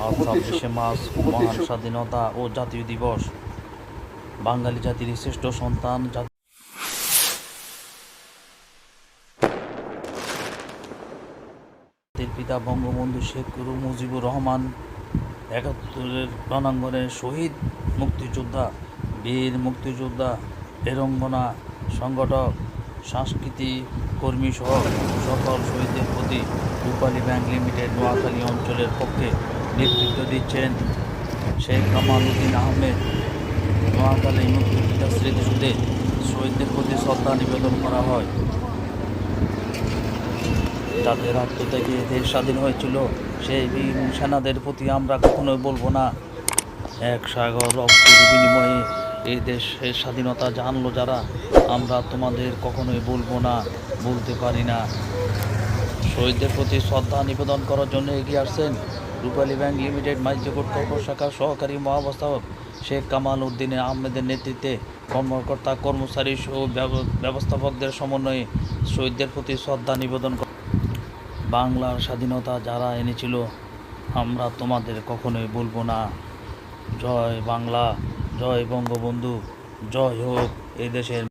আজ 26শে মার্চ মহান স্বাধীনতা ও জাতীয় দিবস। বাঙালি জাতির শ্রেষ্ঠ সন্তান জাতির পিতা বঙ্গবন্ধু শেখ মুজিবুর রহমান ৭১-এর রণাঙ্গনের শহীদ মুক্তিযোদ্ধা, বীর মুক্তিযোদ্ধা, বীরাঙ্গনা, সংগঠক, সাংস্কৃতিক কর্মী সহ সকল শহীদদের প্রতি রূপালী ব্যাংক লিমিটেড নোয়াখালী অঞ্চলের পক্ষে নেতৃত্ব দিচ্ছেন শেখ কামাল উদ্দিন আহমেদ। নোয়াখালী মুক্তিযোদ্ধা স্মৃতিসৌধে শহীদদের প্রতি শ্রদ্ধা নিবেদন করা হয়। যাদের আত্মত্যাগে দেশ স্বাধীন হয়েছিল, সেই বীর সেনাদের প্রতি আমরা কখনোই বলবো না, এক সাগর রক্তের বিনিময়ে এই দেশের স্বাধীনতা জানলো যারা, আমরা তোমাদের কখনোই বলবো না, বলতে পারি না। শহীদদের প্রতি শ্রদ্ধা নিবেদন করার জন্য এগিয়ে আসছেন রূপালী ব্যাংক লিমিটেড মাইজকোট কর্পোর শাখার সহকারী মহাব্যবস্থাপক শেখ কামাল উদ্দিন আহমেদের নেতৃত্বে কর্মকর্তা, কর্মচারী ও ব্যবস্থাপকদের সমন্বয়ে শহীদদের প্রতি শ্রদ্ধা নিবেদন করা। বাংলার স্বাধীনতা যারা এনেছিল, আমরা তোমাদের কখনোই বলবো না। জয় বাংলা, জয় বঙ্গবন্ধু, জয় হোক এই দেশের।